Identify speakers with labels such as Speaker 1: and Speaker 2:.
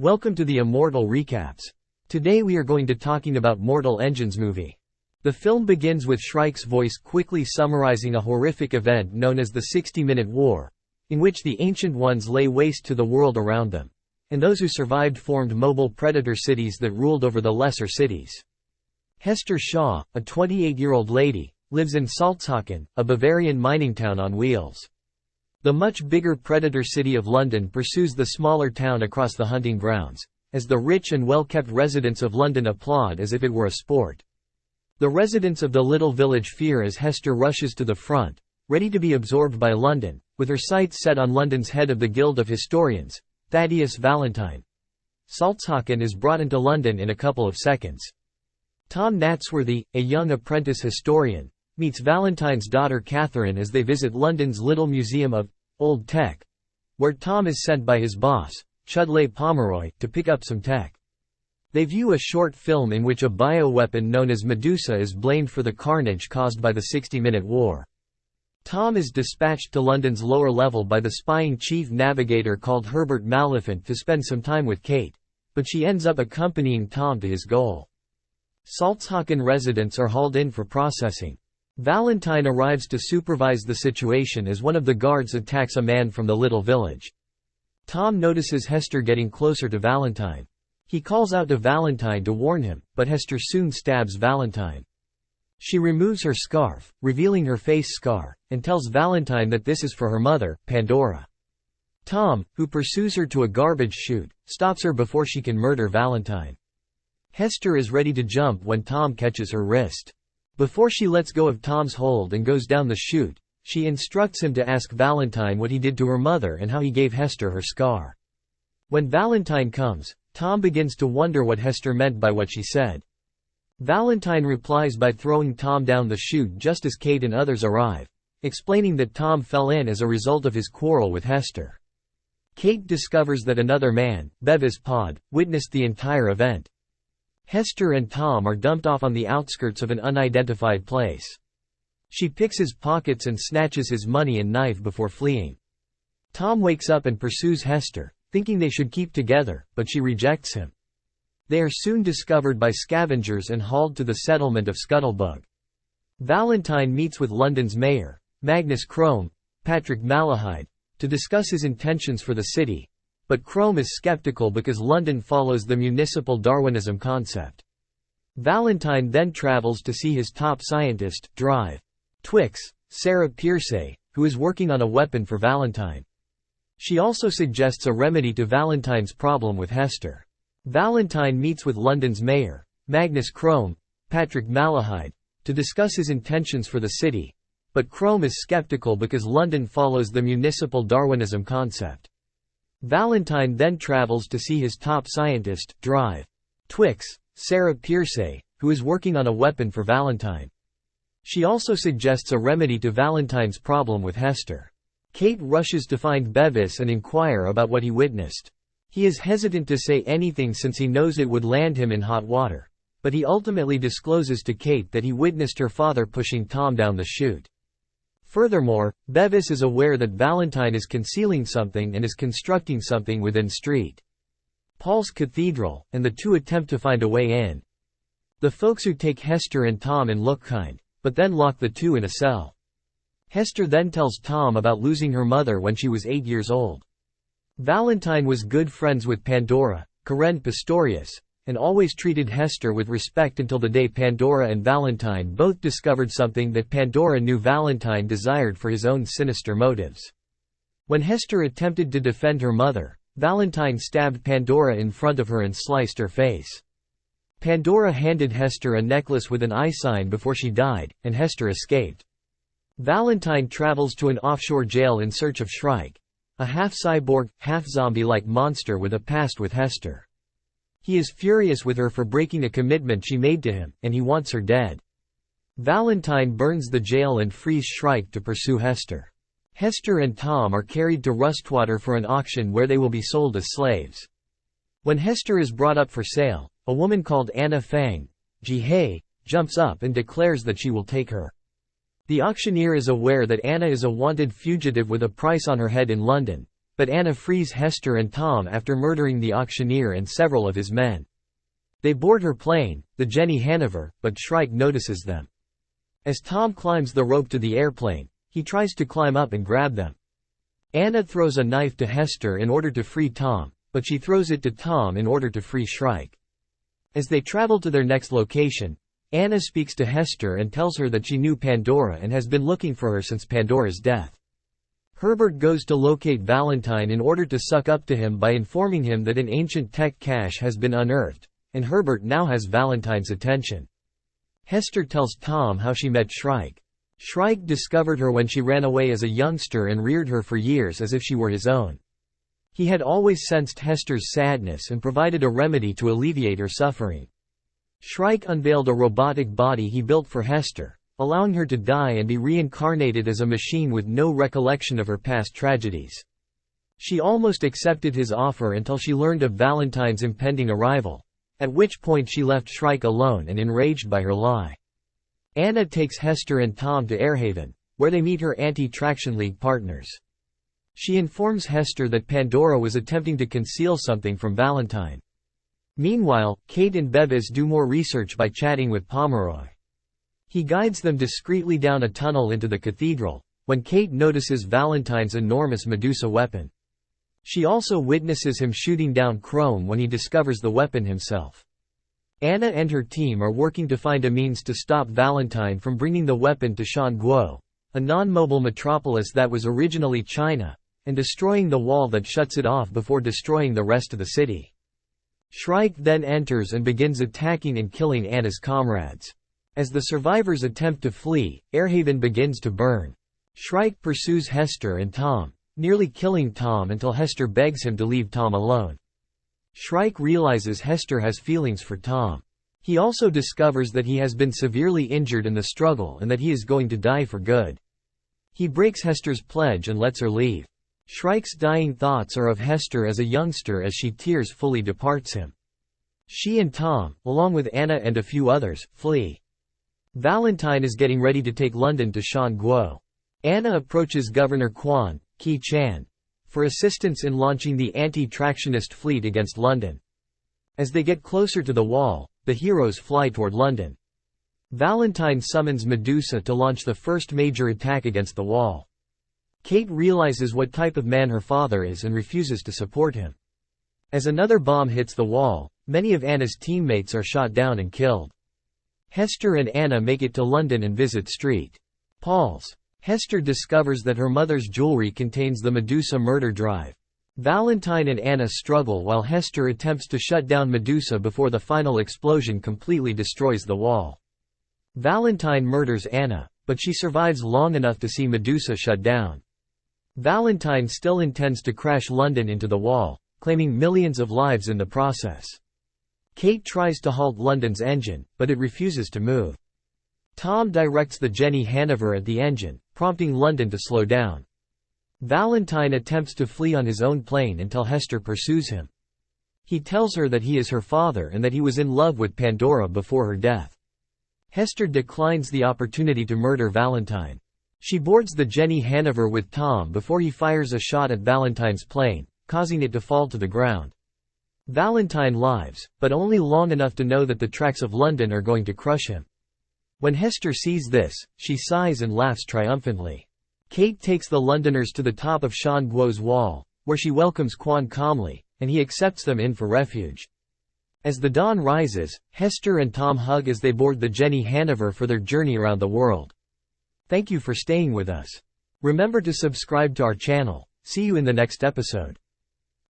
Speaker 1: Welcome to the Immortal Recaps. Today we are going to talking about Mortal Engines movie. The film begins with Shrike's voice quickly summarizing a horrific event known as the 60-Minute War, in which the Ancient Ones lay waste to the world around them, and those who survived formed mobile predator cities that ruled over the lesser cities. Hester Shaw, a 28-year-old lady, lives in Salzhaken, a Bavarian mining town on wheels. The much bigger predator city of London pursues the smaller town across the hunting grounds, as the rich and well-kept residents of London applaud as if it were a sport. The residents of the little village fear as Hester rushes to the front, ready to be absorbed by London, with her sights set on London's head of the Guild of Historians, Thaddeus Valentine. Salzhaken is brought into London in a couple of seconds. Tom Natsworthy, a young apprentice historian, meets Valentine's daughter Catherine as they visit London's Little Museum of Old Tech, where Tom is sent by his boss, Chudley Pomeroy, to pick up some tech. They view a short film in which a bioweapon known as Medusa is blamed for the carnage caused by the 60-Minute War. Tom is dispatched to London's lower level by the spying chief navigator called Herbert Maliphant to spend some time with Kate, but she ends up accompanying Tom to his goal. Salzhaken residents are hauled in for processing. Valentine arrives to supervise the situation as one of the guards attacks a man from the little village. Tom notices Hester getting closer to Valentine. He calls out to Valentine to warn him, but Hester soon stabs Valentine. She removes her scarf, revealing her face scar, and tells Valentine that this is for her mother, Pandora. Tom, who pursues her to a garbage chute, stops her before she can murder Valentine. Hester is ready to jump when Tom catches her wrist. Before she lets go of Tom's hold and goes down the chute, she instructs him to ask Valentine what he did to her mother and how he gave Hester her scar. When Valentine comes, Tom begins to wonder what Hester meant by what she said. Valentine replies by throwing Tom down the chute just as Kate and others arrive, explaining that Tom fell in as a result of his quarrel with Hester. Kate discovers that another man, Bevis Pod, witnessed the entire event. Hester and Tom are dumped off on the outskirts of an unidentified place. She picks his pockets and snatches his money and knife before fleeing. Tom wakes up and pursues Hester, thinking they should keep together, but she rejects him. They are soon discovered by scavengers and hauled to the settlement of Scuttlebug. Valentine meets with London's mayor, Magnus Crome, Patrick Malahide, to discuss his intentions for the city, but Crome is skeptical because London follows the municipal Darwinism concept. Valentine then travels to see his top scientist, Drive. Twix, Sarah Pierce, who is working on a weapon for Valentine. She also suggests a remedy to Valentine's problem with Hester. Valentine meets with London's mayor, Magnus Crome, Patrick Malahide, to discuss his intentions for the city, but Crome is skeptical because London follows the municipal Darwinism concept. Valentine then travels to see his top scientist, Drive. Twix, Sarah Pierce, who is working on a weapon for Valentine. She also suggests a remedy to Valentine's problem with Hester. Kate rushes to find Bevis and inquire about what he witnessed. He is hesitant to say anything since he knows it would land him in hot water, but he ultimately discloses to Kate that he witnessed her father pushing Tom down the chute. Furthermore, Bevis is aware that Valentine is concealing something and is constructing something within St. Paul's Cathedral, and the two attempt to find a way in. The folks who take Hester and Tom in look kind, but then lock the two in a cell. Hester then tells Tom about losing her mother when she was 8 years old. Valentine was good friends with Pandora, Karen Pistorius, and always treated Hester with respect until the day Pandora and Valentine both discovered something that Pandora knew Valentine desired for his own sinister motives. When Hester attempted to defend her mother, Valentine stabbed Pandora in front of her and sliced her face. Pandora handed Hester a necklace with an eye sign before she died, and Hester escaped. Valentine travels to an offshore jail in search of Shrike, a half-cyborg, half-zombie-like monster with a past with Hester. He is furious with her for breaking a commitment she made to him, and he wants her dead. Valentine burns the jail and frees Shrike to pursue Hester. Hester and Tom are carried to Rustwater for an auction where they will be sold as slaves. When Hester is brought up for sale, a woman called Anna Fang, Ji-hei, jumps up and declares that she will take her. The auctioneer is aware that Anna is a wanted fugitive with a price on her head in London, but Anna frees Hester and Tom after murdering the auctioneer and several of his men. They board her plane, the Jenny Hanover, but Shrike notices them. As Tom climbs the rope to the airplane, he tries to climb up and grab them. Anna throws a knife to Hester in order to free Tom, but she throws it to Tom in order to free Shrike. As they travel to their next location, Anna speaks to Hester and tells her that she knew Pandora and has been looking for her since Pandora's death. Herbert goes to locate Valentine in order to suck up to him by informing him that an ancient tech cache has been unearthed, and Herbert now has Valentine's attention. Hester tells Tom how she met Shrike. Shrike discovered her when she ran away as a youngster and reared her for years as if she were his own. He had always sensed Hester's sadness and provided a remedy to alleviate her suffering. Shrike unveiled a robotic body he built for Hester, allowing her to die and be reincarnated as a machine with no recollection of her past tragedies. She almost accepted his offer until she learned of Valentine's impending arrival, at which point she left Shrike alone and enraged by her lie. Anna takes Hester and Tom to Airhaven, where they meet her Anti-Traction League partners. She informs Hester that Pandora was attempting to conceal something from Valentine. Meanwhile, Kate and Bevis do more research by chatting with Pomeroy. He guides them discreetly down a tunnel into the cathedral, when Kate notices Valentine's enormous Medusa weapon. She also witnesses him shooting down Chrome when he discovers the weapon himself. Anna and her team are working to find a means to stop Valentine from bringing the weapon to Shanguo, a non-mobile metropolis that was originally China, and destroying the wall that shuts it off before destroying the rest of the city. Shrike then enters and begins attacking and killing Anna's comrades. As the survivors attempt to flee, Airhaven begins to burn. Shrike pursues Hester and Tom, nearly killing Tom until Hester begs him to leave Tom alone. Shrike realizes Hester has feelings for Tom. He also discovers that he has been severely injured in the struggle and that he is going to die for good. He breaks Hester's pledge and lets her leave. Shrike's dying thoughts are of Hester as a youngster as she tearfully departs him. She and Tom, along with Anna and a few others, flee. Valentine is getting ready to take London to Shanguo. Anna approaches Governor Quan, Ki Chan, for assistance in launching the anti-tractionist fleet against London. As they get closer to the wall, the heroes fly toward London. Valentine summons Medusa to launch the first major attack against the wall. Kate realizes what type of man her father is and refuses to support him. As another bomb hits the wall, many of Anna's teammates are shot down and killed. Hester and Anna make it to London and visit St. Paul's. Hester discovers that her mother's jewelry contains the Medusa murder drive. Valentine and Anna struggle while Hester attempts to shut down Medusa before the final explosion completely destroys the wall. Valentine murders Anna, but she survives long enough to see Medusa shut down. Valentine still intends to crash London into the wall, claiming millions of lives in the process. Kate tries to halt London's engine, but it refuses to move. Tom directs the Jenny Hanover at the engine, prompting London to slow down. Valentine attempts to flee on his own plane until Hester pursues him. He tells her that he is her father and that he was in love with Pandora before her death. Hester declines the opportunity to murder Valentine. She boards the Jenny Hanover with Tom before he fires a shot at Valentine's plane, causing it to fall to the ground. Valentine lives, but only long enough to know that the tracks of London are going to crush him. When Hester sees this, she sighs and laughs triumphantly. Kate takes the Londoners to the top of Shanguo's wall, where she welcomes Quan calmly, and he accepts them in for refuge. As the dawn rises, Hester and Tom hug as they board the Jenny Hanover for their journey around the world. Thank you for staying with us. Remember to subscribe to our channel. See you in the next episode.